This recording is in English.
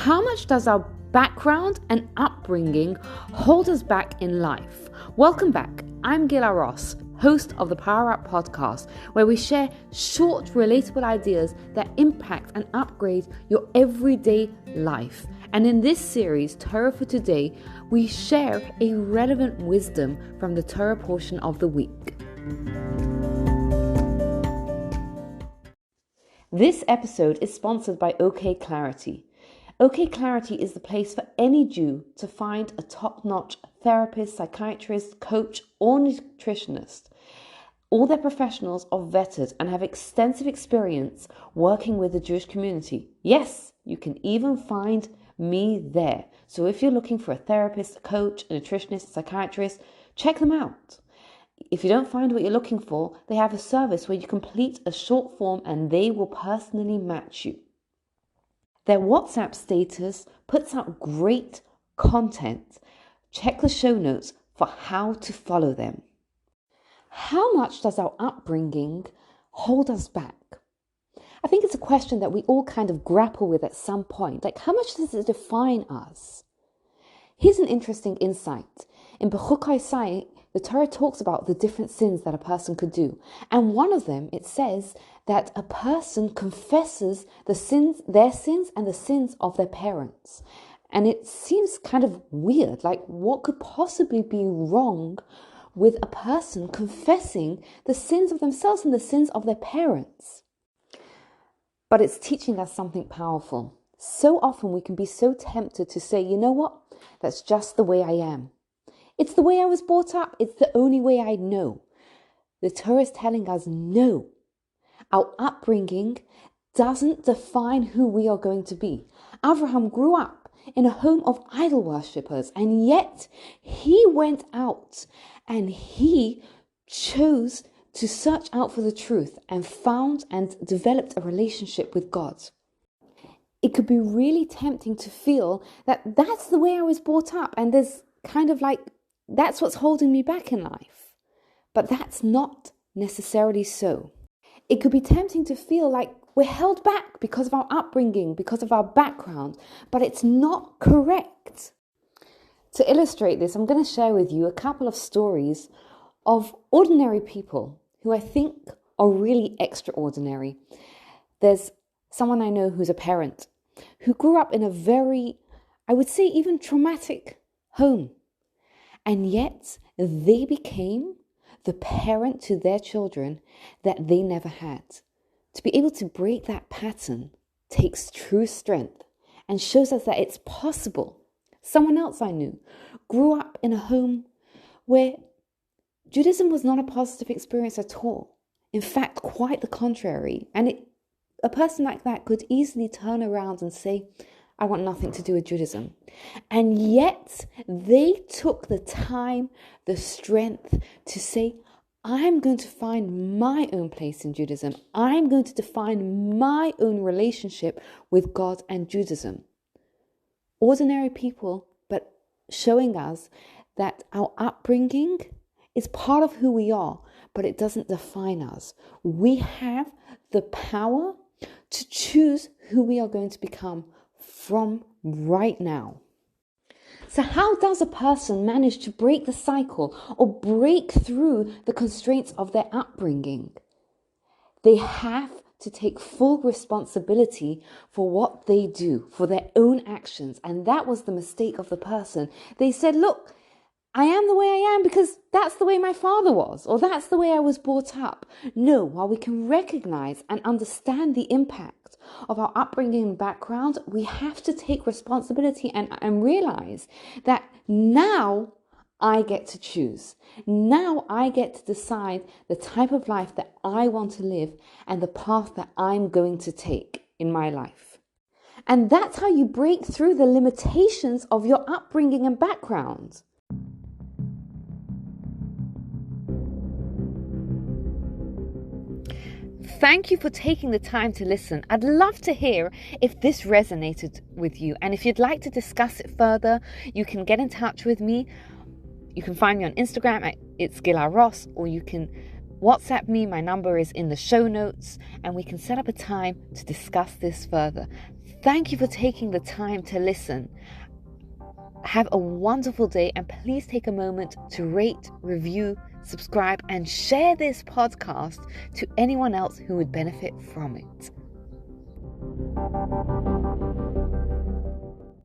How much does our background and upbringing hold us back in life? Welcome back. I'm Gila Ross, host of the Power Up podcast, where we share short, relatable ideas that impact and upgrade your everyday life. And in this series, Torah for Today, we share a relevant wisdom from the Torah portion of the week. This episode is sponsored by OK Clarity. OK Clarity is the place for any Jew to find a top-notch therapist, psychiatrist, coach, or nutritionist. All their professionals are vetted and have extensive experience working with the Jewish community. Yes, you can even find me there. So if you're looking for a therapist, a coach, a nutritionist, a psychiatrist, check them out. If you don't find what you're looking for, they have a service where you complete a short form and they will personally match you. Their WhatsApp status puts out great content. Check the show notes for how to follow them. How much does our upbringing hold us back? I think it's a question that we all kind of grapple with at some point. Like, how much does it define us? Here's an interesting insight. In Bechukotai, the Torah talks about the different sins that a person could do. And one of them, it says that a person confesses their sins and the sins of their parents. And it seems kind of weird. Like, what could possibly be wrong with a person confessing the sins of themselves and the sins of their parents? But it's teaching us something powerful. So often we can be so tempted to say, you know what? That's just the way I am. It's the way I was brought up. It's the only way I know. The Torah is telling us no. Our upbringing doesn't define who we are going to be. Abraham grew up in a home of idol worshippers, and yet he went out and he chose to search out for the truth and found and developed a relationship with God. It could be really tempting to feel that that's the way I was brought up, and there's kind of like, that's what's holding me back in life. But that's not necessarily so. It could be tempting to feel like we're held back because of our upbringing, because of our background, but it's not correct. To illustrate this, I'm going to share with you a couple of stories of ordinary people who I think are really extraordinary. There's someone I know who's a parent who grew up in a very, I would say, even traumatic home. And yet they became the parent to their children that they never had. To be able to break that pattern takes true strength and shows us that it's possible. Someone else I knew grew up in a home where Judaism was not a positive experience at all. In fact, quite the contrary. And a person like that could easily turn around and say, I want nothing to do with Judaism. And yet they took the time, the strength to say, I'm going to find my own place in Judaism. I'm going to define my own relationship with God and Judaism. Ordinary people, but showing us that our upbringing is part of who we are, but it doesn't define us. We have the power to choose who we are going to become from right now. So how does a person manage to break the cycle or break through the constraints of their upbringing? They have to take full responsibility for what they do, for their own actions. And that was the mistake of the person. They said, look, I am the way I am because that's the way my father was, or that's the way I was brought up. No, while we can recognize and understand the impact of our upbringing and background, we have to take responsibility and realize that now I get to choose. Now I get to decide the type of life that I want to live and the path that I'm going to take in my life. And that's how you break through the limitations of your upbringing and background. Thank you for taking the time to listen. I'd love to hear if this resonated with you. And if you'd like to discuss it further, you can get in touch with me. You can find me on Instagram at It's Gila Ross, or you can WhatsApp me. My number is in the show notes, and we can set up a time to discuss this further. Thank you for taking the time to listen. Have a wonderful day, and please take a moment to rate, review, subscribe, and share this podcast to anyone else who would benefit from it.